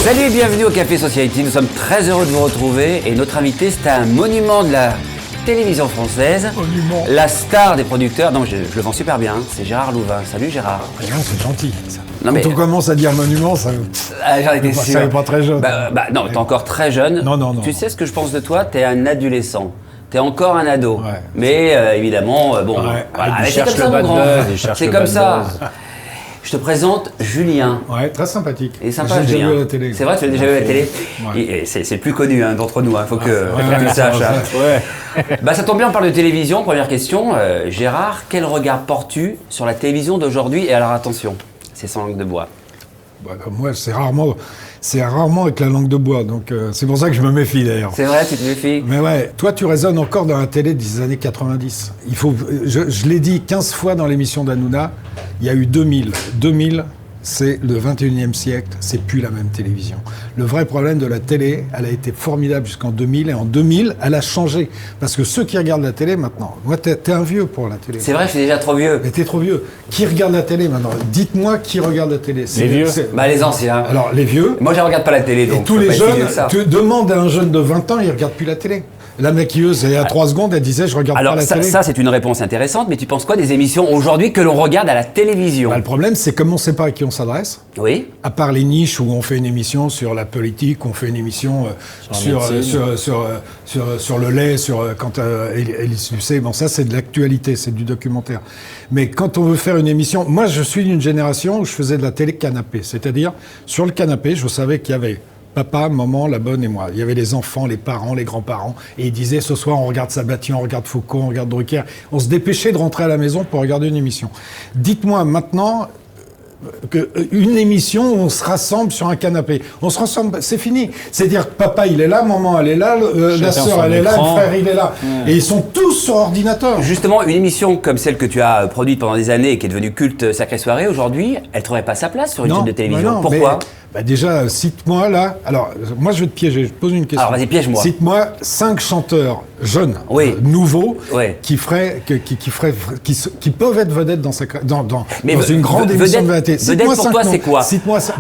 Salut et bienvenue au Café Society, nous sommes très heureux de vous retrouver et notre invité c'est un monument de la télévision française, la star des producteurs, non je le vends super bien, c'est Gérard Louvain. Salut Gérard. Non, c'est gentil. Non, Quand on commence à dire monument, ça... J'en étais sûr. Ça n'est pas très jeune. Non, t'es encore très jeune. Non. Tu sais ce que je pense de toi, t'es un adolescent. T'es encore un ado. Ouais. Mais évidemment, bon, Ouais. voilà, Il c'est cherche comme ça le mon bad grand. buzz, il cherche C'est le comme bad ça. buzz. Je te présente Julien. Ouais, très sympathique. Et sympa, J'ai déjà Julien. vu à la télé. C'est vrai, tu l'as déjà vu à la télé. Ouais. Et c'est le plus connu d'entre nous, faut que tu le ouais, saches. ouais. Bah, ça tombe bien, on parle de télévision. Première question. Gérard, quel regard portes-tu sur la télévision d'aujourd'hui? Et alors attention, c'est sans langue de bois. Bah, comme moi, c'est rarement avec la langue de bois, donc c'est pour ça que je me méfie d'ailleurs. C'est vrai, tu te méfies? Mais ouais, toi tu résonnes encore dans la télé des années 90. Je l'ai dit 15 fois dans l'émission d'Hanouna, il y a eu 2000. 2000, c'est le 21e siècle, c'est plus la même télévision. Le vrai problème de la télé, elle a été formidable jusqu'en 2000, et en 2000, elle a changé. Parce que ceux qui regardent la télé maintenant, moi t'es un vieux pour la télé. C'est vrai, je suis déjà trop vieux. Mais t'es trop vieux. Qui regarde la télé maintenant? Dites-moi qui regarde la télé. Les vieux. Bah, les anciens. Alors, les vieux. Moi, je regarde pas la télé, donc Et tous je peux les pas essayer jeunes, de ça. tu demandes à un jeune de 20 ans, il regarde plus la télé. La maquilleuse, il y a 3 secondes, elle disait, je regarde Alors pas la télé. ça c'est une réponse intéressante, mais tu penses quoi des émissions aujourd'hui que l'on regarde à la télévision? Bah, le problème, c'est comme on ne sait pas à qui on s'adresse. Oui. À part les niches où on fait une émission sur la politique, on fait une émission sur le lait, quand Élise Lucet, bon ça c'est de l'actualité, c'est du documentaire. Mais quand on veut faire une émission, moi je suis d'une génération où je faisais de la télé canapé, c'est-à-dire sur le canapé, je savais qu'il y avait papa, maman, la bonne et moi. Il y avait les enfants, les parents, les grands-parents. Et ils disaient, ce soir, on regarde Sabatian, on regarde Foucault, on regarde Drucker. On se dépêchait de rentrer à la maison pour regarder une émission. Dites-moi maintenant une émission où on se rassemble sur un canapé. On se rassemble, c'est fini. C'est-à-dire que papa, il est là, maman, elle est là, la sœur, elle est là, le frère, il est là. Et ils sont tous sur ordinateur. Justement, une émission comme celle que tu as produite pendant des années et qui est devenue culte Sacrée Soirée, aujourd'hui, elle ne trouverait pas sa place sur une chaîne de télévision. non, Pourquoi? Déjà, cite-moi là. Alors, moi, je vais te piéger. Je te pose une question. Alors, vas-y, piège-moi. Cite-moi 5 chanteurs jeunes, Oui. nouveaux, Oui. qui peuvent être vedettes dans une grande émission vedette, de VAT. Vedette pour toi, c'est quoi? Cite-moi ça.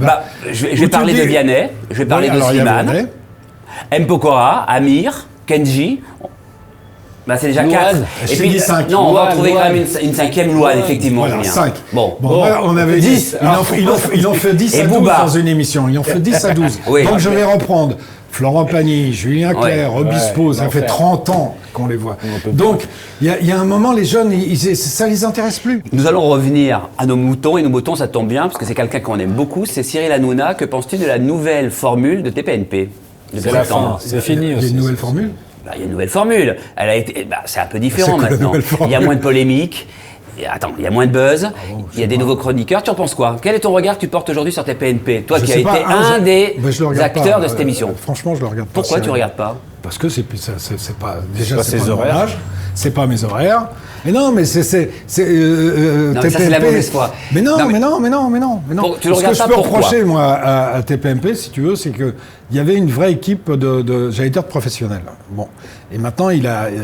Je vais parler de Vianney, je vais parler de Slimane, M. Pokora, Amir, Kenji. Bah, c'est déjà 4. Je t'ai dit 5. Non, on va retrouver quand même une cinquième Louane, effectivement. Voilà, Julien. 5. Bon. Là, on avait 10. Ils en fait 10 Et à 12 Booba. dans une émission. Ils en fait 10 à 12. Oui. Donc je vais reprendre Florent Pagny, Julien Clerc, Obispo, ça fait 30 ans qu'on les voit. Donc, il y a un moment, les jeunes, ça les intéresse plus. Nous allons revenir à nos moutons, et nos moutons, ça tombe bien, parce que c'est quelqu'un qu'on aime beaucoup, c'est Cyril Hanouna. Que penses-tu de la nouvelle formule de TPNP? C'est la fin, c'est fini Il y a aussi. une nouvelle formule. Bah, il y a une nouvelle formule. Elle a été, c'est un peu différent C'est quoi la maintenant. nouvelle formule? Il y a moins de polémiques. Il y a moins de buzz. Il y a des nouveaux chroniqueurs. Tu en penses quoi? Quel est ton regard que tu portes aujourd'hui sur TPNP? Toi Je qui as sais été pas, un des je le regarde acteurs pas. de cette émission. Franchement, je le regarde pas. Pourquoi tu ne regardes pas? Parce que c'est pas déjà pas c'est ses pas mon horaires. âge, c'est pas mes horaires. Mais non, mais c'est mais ça, c'est la mauvaise foi. Mais non. Tu le Ce que regardes je pas, peux pourquoi? reprocher moi à TPMP, si tu veux, c'est que il y avait une vraie équipe j'allais dire de professionnels. Bon, et maintenant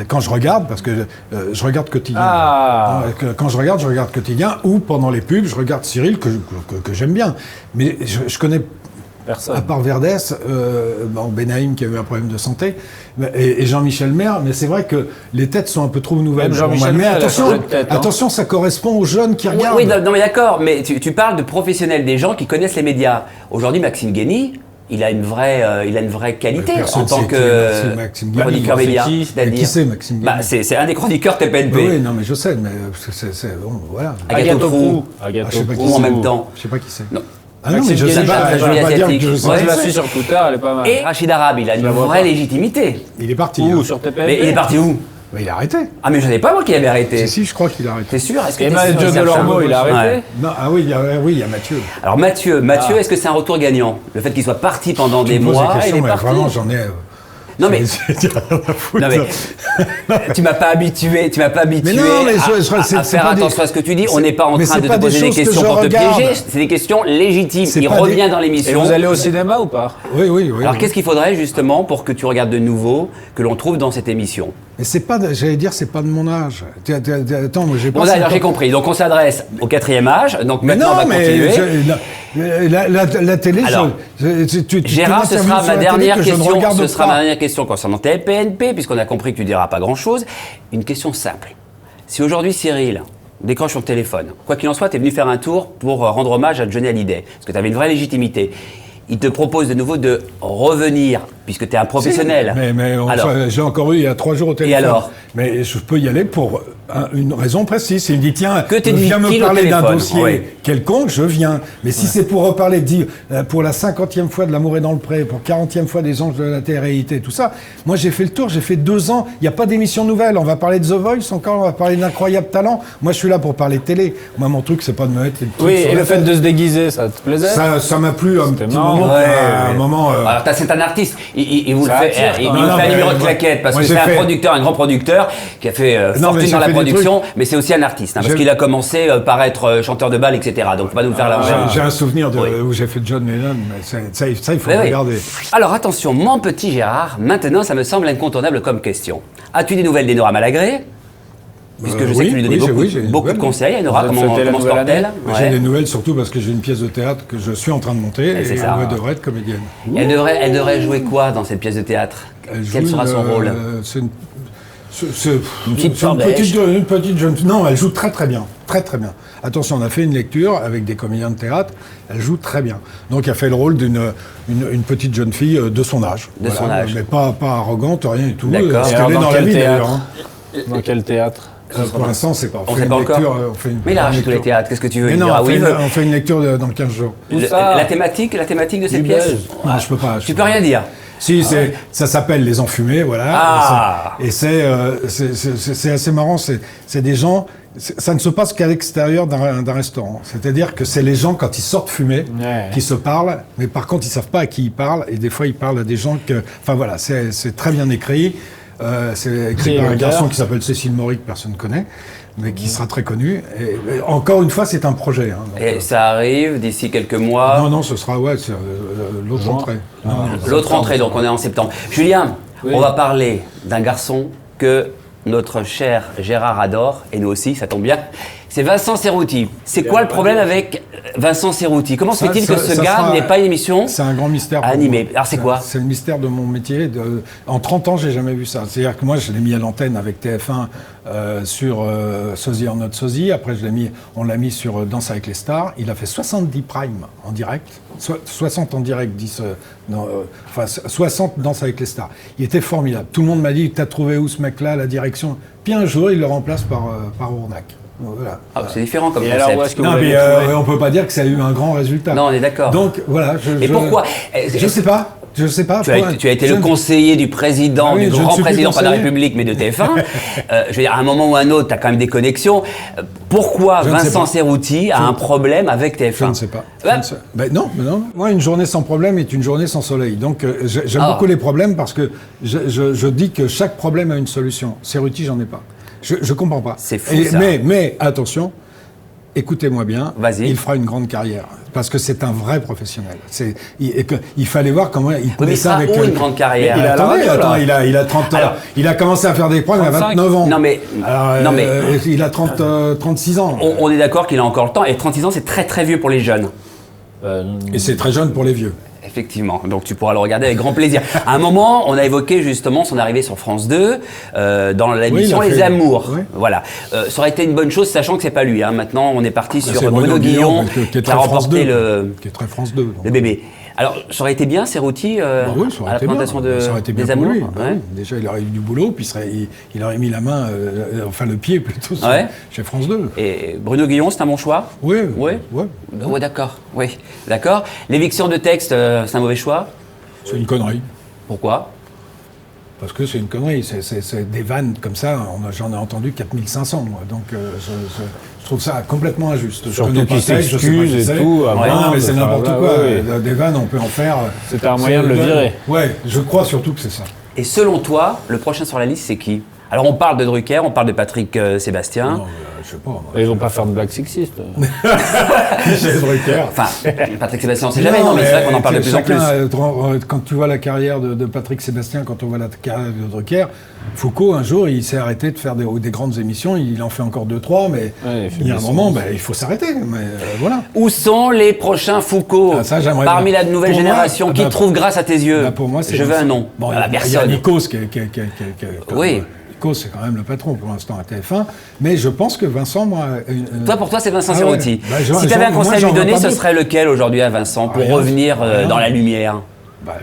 quand je regarde, parce que je regarde quotidien. Ah. Quand je regarde quotidien, ou pendant les pubs, je regarde Cyril que j'aime bien, mais je connais. Personne. À part Verdès, Benaïm qui a eu un problème de santé, et Jean-Michel Maire, mais c'est vrai que les têtes sont un peu trop nouvelles. Même Jean-Michel Mais Maire, il a attention, changé de tête, hein. attention, ça correspond aux jeunes qui regardent. Oui, non, mais d'accord, mais tu parles de professionnels, des gens qui connaissent les médias. Aujourd'hui, Maxime Guény, il a une vraie qualité Personne en tant sait qui que est Maxime Guény. chroniqueur média. C'est qui? C'est-à-dire- Qui c'est, Maxime Guény? C'est un des chroniqueurs TPNP. Oui, non, mais je sais, mais bon, voilà. Agathe Prou. je sais pas qui Ou en c'est. même temps. Je sais pas qui c'est. Non. Ah non, Maxime mais je Guény, sais pas, la je vais pas dire asiatique. que je sais Ouais. Je qui la c'est. suis sur Twitter, elle est pas mal. Et Rachid Arabi, il a une la vois vraie pas. légitimité. Il est parti. Où hein. sur TPNP? Mais il est parti où? Mais il a arrêté. Ah, mais je ne savais pas moi qu'il avait arrêté. Si, je crois qu'il a arrêté. T'es sûr? Est-ce que Et t'es sûr, Mathieu Serge Delormeau, il a Ouais. arrêté? Non, il y a Mathieu. Alors Mathieu, est-ce que c'est un retour gagnant? Le fait qu'il soit parti pendant des Tu me poses mois, des il questions, est mais parti. vraiment, j'en ai. Non mais, J'ai rien à foutre. non mais, tu m'as pas habitué à faire c'est pas attention à ce que tu dis. On n'est pas en mais train c'est de pas te des poser des choses que questions je pour te regarde. piéger. C'est des questions légitimes. C'est Il pas revient des- dans Et l'émission. vous allez au cinéma ou pas? Oui. Alors qu'est-ce qu'il faudrait justement pour que tu regardes de nouveau, que l'on trouve dans cette émission? Mais c'est pas, j'allais dire, c'est pas de mon âge. Attends, moi j'ai pas. Bon, alors j'ai compris. Donc on s'adresse au 4e âge. Donc maintenant on va continuer. La télé. Alors, Gérard, ce sera ma dernière question. Ce sera ma dernière question concernant TPNP, puisqu'on a compris que tu diras pas grand-chose. Une question simple. Si aujourd'hui Cyril décroche son téléphone, quoi qu'il en soit, tu es venu faire un tour pour rendre hommage à Johnny Hallyday, parce que tu avais une vraie légitimité. Il te propose de nouveau de revenir, puisque tu es un professionnel. Si, mais j'ai encore eu il y a 3 jours au téléphone. Et alors ? Mais je peux y aller pour une raison précise. Il me dit, tiens, viens me parler d'un dossier quelconque, je viens. Mais si c'est pour reparler, pour la 50e fois de L'amour est dans le pré, pour 40e fois des anges de la télé-réalité, tout ça, moi j'ai fait le tour, j'ai fait 2 ans, il n'y a pas d'émission nouvelle. On va parler de The Voice encore, on va parler d'Incroyable Talent. Moi je suis là pour parler télé. Moi mon truc, c'est pas de me mettre les trucs. Oui, et le fait de se déguiser, ça te plaisait ? Ça m'a plu un petit moment. Un moment. Alors c'est un artiste, il vous le fait, il fait un numéro de claquette, parce que c'est un producteur, un grand producteur, qui a fait fortune dans la production, mais c'est aussi un artiste, parce qu'il a commencé par être chanteur de bal, etc. Donc faut pas nous faire l'envers. J'ai un souvenir où j'ai fait John Lennon, mais ça il faut regarder. Alors attention, mon petit Gérard, maintenant ça me semble incontournable comme question. As-tu des nouvelles d'Enora Malagré ? Puisque je sais que tu lui donnais beaucoup de conseils. Enora, comment se porte-t-elle ? J'ai des nouvelles surtout parce que j'ai une pièce de théâtre que je suis en train de monter et elle devrait être comédienne. Elle devrait jouer quoi dans cette pièce de théâtre ? Quel sera son rôle ? C'est une petite jeune fille. Non, elle joue très très bien. Très très bien. Attention, on a fait une lecture avec des comédiens de théâtre. Elle joue très bien. Donc elle fait le rôle d'une petite jeune fille de son âge. De son âge. Mais pas arrogante, rien du tout. D'accord. Ce qu'elle est dans la vie d'ailleurs. Dans quel théâtre ? Pour l'instant, c'est pas. On fait une lecture. Mais il arrache tous les théâtres. Qu'est-ce que tu veux dire ? On fait une lecture dans 15 jours. La thématique de cette pièce ? Je peux pas. Tu peux rien dire. Si, ça s'appelle Les Enfumés, voilà. Et c'est assez marrant. C'est des gens. Ça ne se passe qu'à l'extérieur d'un restaurant. C'est-à-dire que c'est les gens, quand ils sortent fumer, qui se parlent, mais par contre, ils savent pas à qui ils parlent. Et des fois, ils parlent à des gens que. Enfin voilà, c'est très bien écrit. C'est écrit par un garçon qui s'appelle Cécile Maury, que personne ne connaît, mais qui sera très connu. Et encore une fois, c'est un projet. Et ça arrive d'ici quelques mois ? Non, ce sera l'autre rentrée. L'autre rentrée, donc on est en septembre. Julien, on va parler d'un garçon que notre cher Gérard adore, et nous aussi, ça tombe bien. C'est Vincent Cerruti. C'est quoi le problème avec Vincent Cerruti ? Comment se fait-il que ce gars n'ait pas une émission ? C'est un grand mystère animé. Alors c'est quoi ? C'est le mystère de mon métier. En 30 ans, j'ai jamais vu ça. C'est-à-dire que moi, je l'ai mis à l'antenne avec TF1 sur Sosie or Not Sosie. Après, on l'a mis sur Danse avec les stars. Il a fait 70 primes en direct. 60 en direct, 60 Danse avec les stars. Il était formidable. Tout le monde m'a dit, t'as trouvé où ce mec-là, la direction ? Puis un jour, il le remplace par Ournac. Voilà. C'est différent comme concept. Alors, où est-ce que non, mais on peut pas dire que ça a eu un grand résultat. Non, on est d'accord. Donc voilà. Pourquoi ? Je sais pas. Tu as été le conseiller du président, du grand président, pas de la République, mais de TF1. Je veux dire, à un moment ou à un autre, tu as quand même des connexions. Pourquoi Vincent Cerruti a un problème avec TF1 Je ne sais pas. Non. Moi, une journée sans problème est une journée sans soleil. Donc, j'aime beaucoup les problèmes parce que je dis que chaque problème a une solution. Cerruti, j'en ai pas. Je comprends pas. C'est fou, ça. Mais attention, écoutez-moi bien, Vas-y. il fera une grande carrière. Parce que c'est un vrai professionnel. Il fallait voir comment il pouvait ça avec... une grande carrière. Il a 30 ans. Il a commencé à faire des problèmes à 29 ans. Non mais il a 36 ans. On est d'accord qu'il a encore le temps. Et 36 ans, c'est très très vieux pour les jeunes. Et c'est très jeune pour les vieux. Effectivement, donc tu pourras le regarder avec grand plaisir. À un moment, on a évoqué justement son arrivée sur France 2 dans l'émission Les Amours. Oui. Voilà, ça aurait été une bonne chose, sachant que c'est pas lui. Maintenant, on est parti sur Bruno Guillon qui a remporté qui est très France 2. Le bébé. Alors, ça aurait été bien, Cerruti, à la présentation des Amours. Lui. Ouais. Déjà, il aurait eu du boulot, puis il aurait mis la main, le pied plutôt, chez France 2. Et Bruno Guillon, c'est un bon choix ? Oui. Ouais, d'accord. Oui, d'accord. L'éviction de texte, c'est un mauvais choix ? C'est une connerie. Pourquoi ? Parce que c'est une connerie. C'est des vannes comme ça, j'en ai entendu 4500, moi. Donc, je trouve ça complètement injuste. Surtout qu'ils s'excusent et tout. Non, mais c'est n'importe quoi. Des vannes, on peut en faire. C'était un moyen de le virer. Ouais, je crois surtout que c'est ça. Et selon toi, le prochain sur la liste, c'est qui ? Alors on parle de Drucker, on parle de Patrick Sébastien. Non, je sais pas. Moi, Ils vont pas faire de blagues sexistes. Chez Drucker. Enfin, Patrick Sébastien, on sait jamais, non, mais c'est vrai qu'on en parle de plus en plus. Quand tu vois la carrière de Patrick Sébastien, quand on voit la carrière de Drucker, Foucault, un jour, il s'est arrêté de faire des grandes émissions. Il en fait encore 2-3, mais il y a un moment, il faut s'arrêter. Mais voilà. Où sont les prochains Foucault parmi la nouvelle génération qui trouve grâce à tes yeux? Pour moi, je veux un nom. Bon, il y a Nikos qui oui. Nikos, c'est quand même le patron pour l'instant à TF1, mais je pense que Vincent, moi... Pour toi, c'est Vincent Serruti. Ouais. Si tu avais un conseil à lui donner, ce serait lequel aujourd'hui à Vincent pour revenir dans la lumière?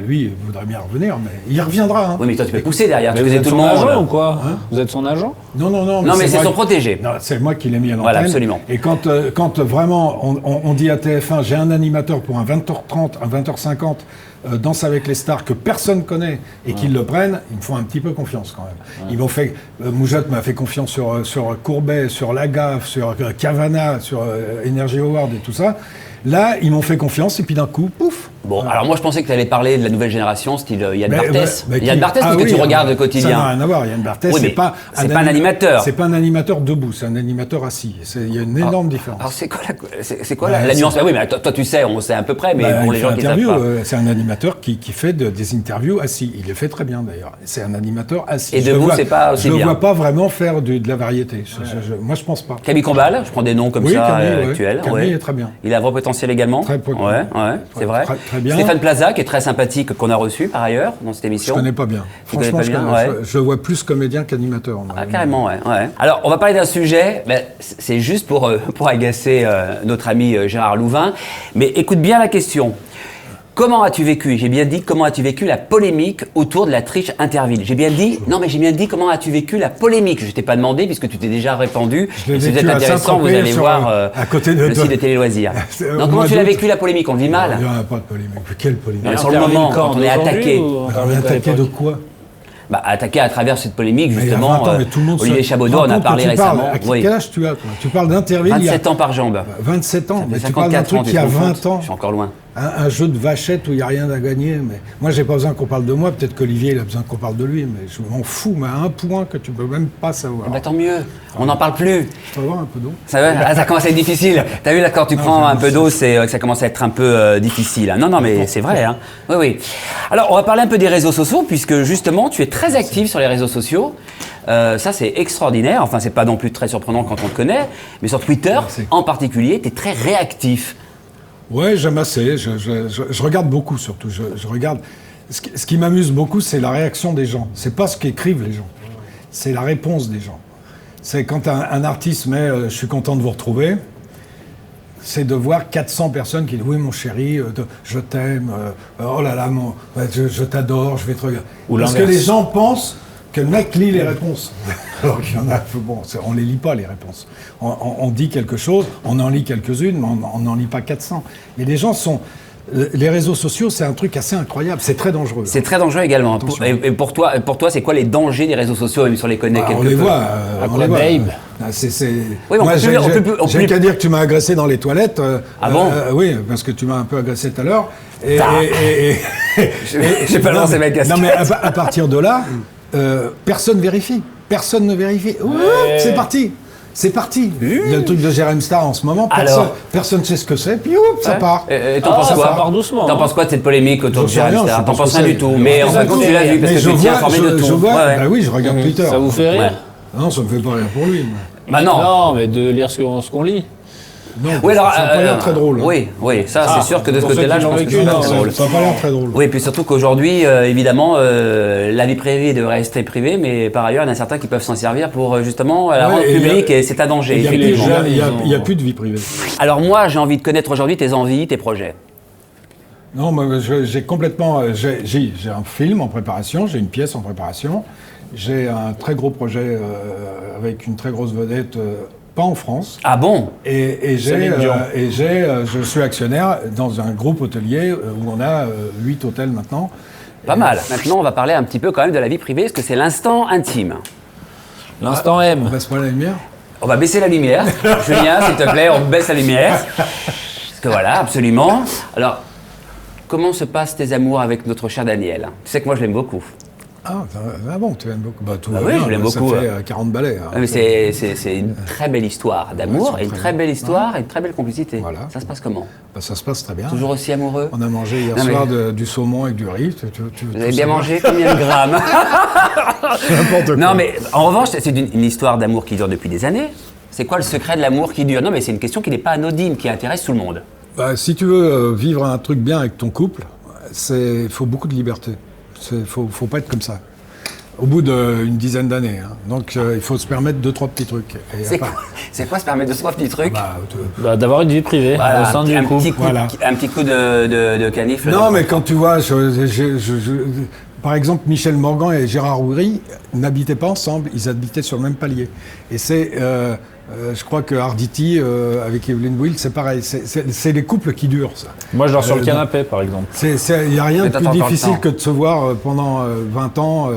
Lui, il voudrait bien revenir, mais il reviendra. Hein. Oui, mais toi, tu peux pousser derrière. Mais vous êtes son agent ou quoi Vous êtes son agent? Non, mais c'est son protégé. Non, c'est moi qui l'ai mis à l'antenne. Voilà, absolument. Et quand vraiment on dit à TF1, j'ai un animateur pour un 20h30, un 20h50, Danse avec les stars, que personne connaît, et qu'ils le prennent, ils me font un petit peu confiance quand même. Ils m'ont fait... Moujotte m'a fait confiance sur Courbet, sur Lagaffe, sur Cavana, sur Energy Award et tout ça. Là, ils m'ont fait confiance, et puis d'un coup, pouf. Bon, alors moi je pensais que tu allais parler de la nouvelle génération, style Yann Barthès. Yann Barthès, parce que tu regardes le quotidien. Ça n'a rien à voir, Yann Barthès, c'est pas un animateur. C'est pas un animateur debout, c'est un animateur assis. Il y a une énorme différence. Alors c'est quoi la nuance? Oui, mais toi tu sais, on sait à peu près, mais pour les gens qui savent pas. C'est un animateur qui fait des interviews assis. Il le fait très bien d'ailleurs. C'est un animateur assis. Et debout, c'est pas aussi bien. Je ne vois pas vraiment faire de la variété. Moi, je pense pas. Camille Combal, je prends des noms comme ça actuels. Camille est très bien. Il a un vrai potentiel également. Très potentiel. Ouais, c'est vrai. Très bien. Stéphane Plaza, qui est très sympathique, qu'on a reçu par ailleurs dans cette émission. Je connais pas bien. Franchement, je le vois plus comédien qu'animateur. Carrément, ouais. Alors, on va parler d'un sujet, c'est juste pour agacer notre ami Gérard Louvain, mais écoute bien la question. Comment as-tu vécu, j'ai bien dit, comment as-tu vécu la polémique autour de la triche Interville? J'ai bien dit, comment as-tu vécu la polémique? Je t'ai pas demandé, puisque tu t'es déjà répandu. Si vous êtes intéressant, vous allez voir à côté de le site des Télé-Loisirs. Donc, comment tu l'as vécu la polémique? On le vit mal? Il n'y en a pas de polémique. Quelle polémique? Sur le moment, quand on est attaqué. On est attaqué de quoi? Attaqué à travers cette polémique, justement. Mais tout le monde Olivier Chabaudot en a parlé récemment. Quel âge tu as, toi? Tu parles d'Interville. 27 ans par jambe. 27 ans, mais tu parles d'un truc qui a 20 ans. Je suis encore loin. Un jeu de vachette où il n'y a rien à gagner. Mais moi, j'ai pas besoin qu'on parle de moi. Peut-être qu'Olivier, il a besoin qu'on parle de lui. Mais je m'en fous, mais à un point que tu peux même pas savoir. Tant mieux. On n'en parle plus. Je peux avoir un peu d'eau? Ça commence à être difficile. T'as vu, là, quand tu prends un peu d'eau, c'est que ça commence à être un peu difficile. Non, mais c'est vrai. Hein. Oui. Alors, on va parler un peu des réseaux sociaux, puisque justement, tu es très actif sur les réseaux sociaux. Ça, c'est extraordinaire. Enfin, c'est pas non plus très surprenant quand on te connaît. Mais sur Twitter, en particulier, tu es très réactif. Ouais, j'aime assez. Je regarde beaucoup, surtout. Je regarde. Ce qui m'amuse beaucoup, c'est la réaction des gens. C'est pas ce qu'écrivent les gens. C'est la réponse des gens. C'est quand un artiste met « je suis content de vous retrouver », c'est de voir 400 personnes qui disent « oui, mon chéri, je t'aime, oh là là, je t'adore, je vais te regarder ». Parce que les gens pensent que le mec lit les réponses. Alors qu'il y en a, on les lit pas les réponses. On dit quelque chose, on en lit quelques-unes, mais on n'en lit pas 400. Et les gens sont... Les réseaux sociaux, c'est un truc assez incroyable. C'est très dangereux. C'est très dangereux également. Et pour toi, c'est quoi les dangers des réseaux sociaux, même si on les connaît quelque peu? On les voit. Babe. Oui, moi, j'ai qu'à dire que tu m'as agressé dans les toilettes. Bon? Oui, parce que tu m'as un peu agressé tout à l'heure. J'ai pas lancé ma question. Non, mais à partir de là, personne vérifie. Personne ne vérifie. C'est parti. C'est parti. Il y a le truc de Jérém Star en ce moment. Personne ne sait ce que c'est. Puis ça part. Et t'en penses quoi? Ça part doucement. T'en penses quoi de cette polémique autour de Jérém Star? T'en penses rien du tout. Mais en fin de compte, tu l'as vu parce que tu t'es informé de tout. Oui, je regarde Twitter. Ça vous fait rire? Non, ça me fait pas rire pour lui. Non, mais de lire ce qu'on lit. Non, ça n'a pas l'air très drôle. Oui, ça c'est sûr que de ce côté-là, je pense que c'est pas drôle. Ça n'a pas l'air très drôle. Oui, et puis surtout qu'aujourd'hui, évidemment, la vie privée devrait rester privée, mais par ailleurs, il y en a certains qui peuvent s'en servir pour justement la rendre publique et c'est un danger. Il n'y a plus de vie privée. Alors moi, j'ai envie de connaître aujourd'hui tes envies, tes projets. Non, j'ai complètement... J'ai un film en préparation, j'ai une pièce en préparation, j'ai un très gros projet avec une très grosse vedette... pas en France. Ah bon? Et je suis actionnaire dans un groupe hôtelier où on a 8 hôtels maintenant. Pas mal. Maintenant, on va parler un petit peu quand même de la vie privée, parce que c'est l'instant intime. L'instant M. On baisse pas la lumière? On va baisser la lumière. Julien, s'il te plaît, on baisse la lumière. Parce que voilà, absolument. Alors, comment se passent tes amours avec notre cher Daniel? Tu sais que moi, je l'aime beaucoup. Ah bon, tu l'aimes beaucoup. Bah, tout va oui, bien, je l'aime ça beaucoup. fait 40 balais. Hein. Mais c'est une très belle histoire d'amour, et une très belle histoire et une très belle complicité. Voilà. Ça se passe comment? Bah, ça se passe très bien. Toujours aussi amoureux? On a mangé hier soir du saumon avec du riz. Vous avez bien mangé combien de grammes? N'importe quoi. Non, mais en revanche, c'est une histoire d'amour qui dure depuis des années. C'est quoi le secret de l'amour qui dure? Non, mais c'est une question qui n'est pas anodine, qui intéresse tout le monde. Bah, si tu veux vivre un truc bien avec ton couple, il faut beaucoup de liberté. Faut pas être comme ça. Au bout d'une dizaine d'années. Hein. Donc il faut se permettre 2-3 petits trucs. C'est quoi se permettre de 3 petits trucs? D'avoir une vie privée au sein du couple. Un petit coup de canif. Non, mais quand tu vois, par exemple, Michel Morgan et Gérard Houry n'habitaient pas ensemble, ils habitaient sur le même palier. Et c'est, je crois que Arditi, avec Evelyn Wild, c'est pareil. C'est les couples qui durent, ça. Moi, je dors sur le canapé, par exemple. Il n'y a rien de plus difficile que de se voir pendant 20 ans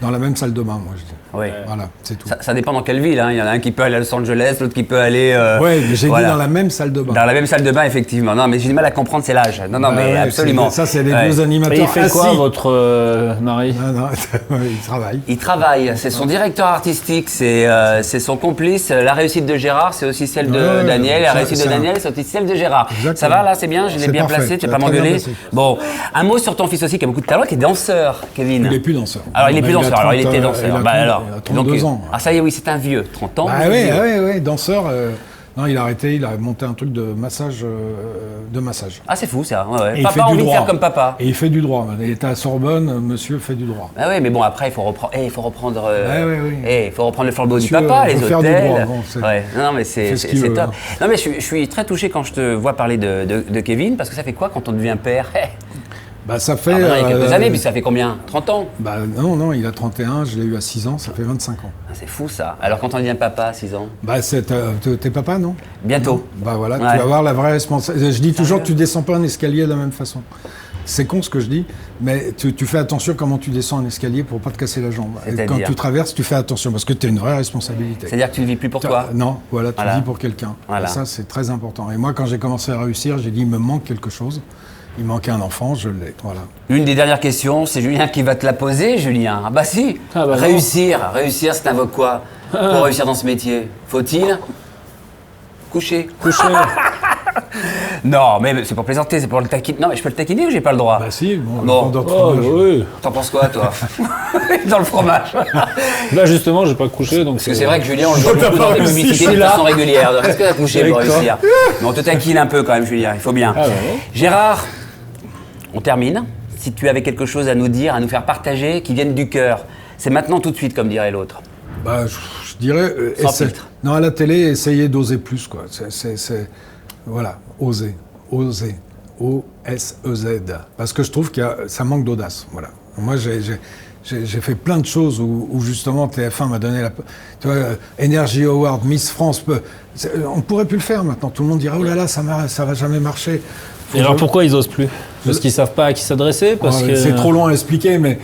dans la même salle de bain, moi, je dis. Oui. Voilà, c'est tout. Ça dépend dans quelle ville. Hein. Il y en a un qui peut aller à Los Angeles, l'autre qui peut aller. Oui, mais j'ai dit dans la même salle de bain. Dans la même salle de bain, effectivement. Non, mais j'ai du mal à comprendre, c'est l'âge. Non, mais absolument. Ça, c'est les deux animateurs. Et il fait quoi, votre mari? Non, il travaille. Il travaille. C'est son directeur artistique, c'est son complice. La réussite de Gérard, c'est aussi celle de Daniel. La réussite de Daniel, c'est aussi celle de Gérard. Exactement. Ça va là, c'est bien? Je l'ai bien placé, tu vas pas m'engueuler? Bon, un mot sur ton fils aussi qui a beaucoup de talent, qui est danseur, Kevin. Il n'est plus danseur. Alors, il n'est plus danseur. Alors, il était danseur. Il a 32 ans. Ah, ça y est, oui, c'est un vieux, 30 ans. Oui, danseur. Non, il a arrêté, il a monté un truc de massage. Ah, c'est fou ça. Ouais. Et Papa a envie de faire comme papa. Et il fait du droit. Il était à Sorbonne, monsieur fait du droit. Ah oui, mais bon, après, il faut reprendre. Il faut reprendre. Oui. Il faut reprendre le flambeau du Monsieur, papa, les faire hôtels. du droit, bon, Non, mais c'est top. Non, mais je suis très touché quand je te vois parler de Kevin, parce que ça fait quoi quand on devient père? Bah, ça fait. Il y a quelques années, puis ça fait combien? 30 ans? Bah, non, il a 31, je l'ai eu à 6 ans, ça fait 25 ans. Ah, c'est fou ça. Alors quand on devient papa à 6 ans? Bah, t'es papa, non? Bientôt. Bah voilà, tu vas avoir la vraie responsabilité. Je dis toujours que tu descends pas un escalier de la même façon. C'est con ce que je dis, mais tu fais attention comment tu descends un escalier pour pas te casser la jambe. Et quand tu traverses, tu fais attention parce que tu as une vraie responsabilité. C'est-à-dire que tu ne vis plus pour toi? Non, tu vis pour quelqu'un. Voilà. Et ça, c'est très important. Et moi, quand j'ai commencé à réussir, j'ai dit, il me manque quelque chose. Il manquait un enfant, je l'ai. Voilà. Une des dernières questions, c'est Julien qui va te la poser, Julien. Ah bah si. Réussir, ça t'invoque quoi pour réussir dans ce métier? Faut-il coucher? Non, mais c'est pour plaisanter, c'est pour le taquiner. Non, mais je peux le taquiner ou j'ai pas le droit? Bah si, oui. T'en penses quoi, toi? Dans le fromage. Là, justement, j'ai pas couché, donc. Parce que c'est vrai que Julien, on le voit beaucoup dans des publicités de façon régulière. Donc, est-ce que t'as couché pour réussir? Mais on te taquine un peu quand même, Julien, il faut bien. Gérard, on termine. Si tu avais quelque chose à nous dire, à nous faire partager, qui vienne du cœur, c'est maintenant tout de suite, comme dirait l'autre. Bah, je dirais. Sans filtre. Non, à la télé, essayez d'oser plus, quoi. Voilà, oser. O-S-E-Z. Parce que je trouve que ça manque d'audace. Voilà. Moi, j'ai fait plein de choses où justement TF1 m'a donné tu vois, Energy Award, Miss France. On ne pourrait plus le faire maintenant. Tout le monde dirait, oh là là, ça va jamais marcher. Et alors pourquoi ils osent plus? Parce qu'ils savent pas à qui s'adresser, C'est trop long à expliquer, mais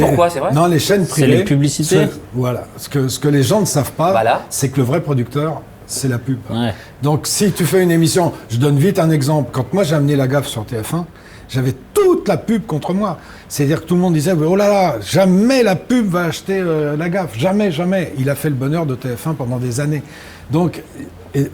pourquoi, c'est vrai? Non, les chaînes privées. C'est les publicités. Voilà. Ce que les gens ne savent pas, c'est que le vrai producteur, c'est la pub. Ouais. Donc si tu fais une émission, je donne vite un exemple. Quand moi j'ai amené La Gaffe sur TF1, j'avais toute la pub contre moi. C'est-à-dire que tout le monde disait, oh là là, jamais la pub va acheter La Gaffe, jamais. Il a fait le bonheur de TF1 pendant des années. Donc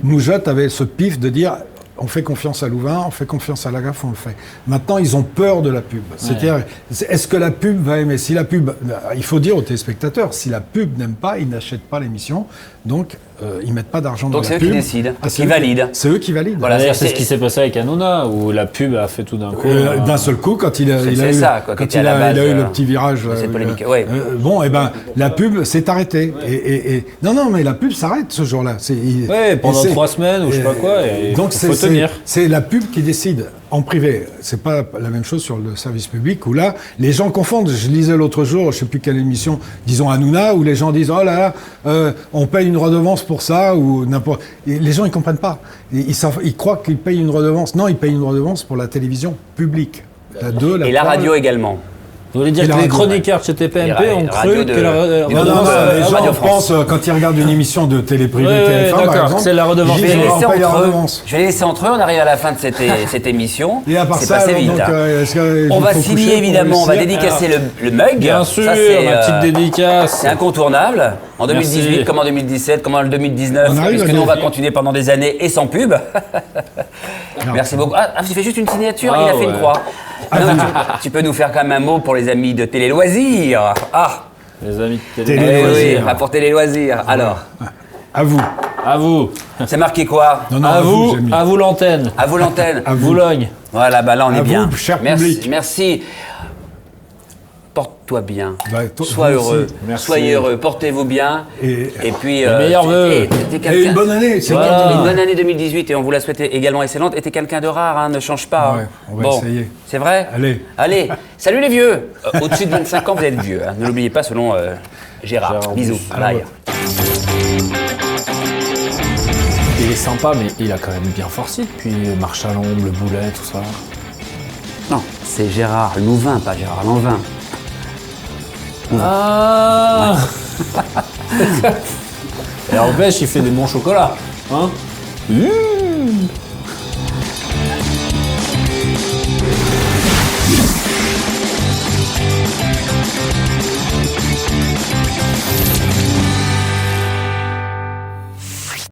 Moujotte avait ce pif de dire, on fait confiance à Louvain, on fait confiance à La Gaffe, on le fait. Maintenant, ils ont peur de la pub. C'est-à-dire, est-ce que la pub va aimer? Si la pub, il faut dire aux téléspectateurs, si la pub n'aime pas, ils n'achètent pas l'émission. Donc, ils mettent pas d'argent dans la pub. Donc c'est eux qui décident, qui valident. C'est eux qui valident. Voilà, c'est ce qui s'est passé avec Hanouna, où la pub a fait tout d'un coup. D'un seul coup, quand il a eu le petit virage. Cette polémique. Bon, et ben, la pub s'est arrêtée. Non, mais la pub s'arrête ce jour-là. Pendant 3 semaines ou je sais pas quoi. Donc c'est la pub qui décide. En privé, c'est pas la même chose sur le service public où là, les gens confondent. Je lisais l'autre jour, je sais plus quelle émission, disons Hanouna, où les gens disent oh là là, on paye une redevance pour ça ou n'importe. Et les gens ils comprennent pas. Ils croient qu'ils payent une redevance. Non, ils payent une redevance pour la télévision publique. Et la radio également. Vous voulez dire Et la que les radio, chroniqueurs chez TPMP ont cru que la Non, les gens pensent, quand ils regardent une émission de télé privée TF1, par exemple, c'est la redevance. Je vais les laisser entre eux, on arrive à la fin de cette émission. Et à part c'est ça, passé vite. donc, on va signer évidemment, on va dédicacer le mug. Bien sûr, ça, c'est, ma petite dédicace. C'est incontournable. En 2018, Merci. comme en 2017, comme en 2019, puisque nous on va continuer pendant des années et sans pub. Merci beaucoup. Ah, tu fais juste une signature, il a fait une croix. Non, tu peux nous faire quand même un mot pour les amis de Télé Loisirs. Ah, Les amis de Télé Télé Loisirs. oui, pour Télé Loisirs. Alors, À vous. À vous. c'est marqué quoi? Non, À vous. Jamie. À vous l'antenne. À vous l'antenne. À vous. Boulogne. Voilà, bah là on est À bien. vous, cher merci, public. merci. Porte-toi bien. vous Sois heureux. aussi. Merci. Soyez heureux. Portez-vous bien. Et puis. meilleurs vœux. Et une bonne année. C'est Voilà. Une bonne année 2018 et on vous la souhaite également excellente. Et t'es quelqu'un de rare, hein, ne change pas. Ouais, hein. on va essayer. C'est vrai? Allez. Salut les vieux. Au-dessus de 25 ans, vous êtes vieux. Hein. Ne l'oubliez pas selon Gérard. Bisous. Bye. Il est sympa, mais il a quand même bien forcé depuis Marche à l'ombre, le boulet, tout ça. Non, c'est Gérard Louvain, pas Gérard Lanvin. Ah Et en pêche, il fait des bons chocolats. Hein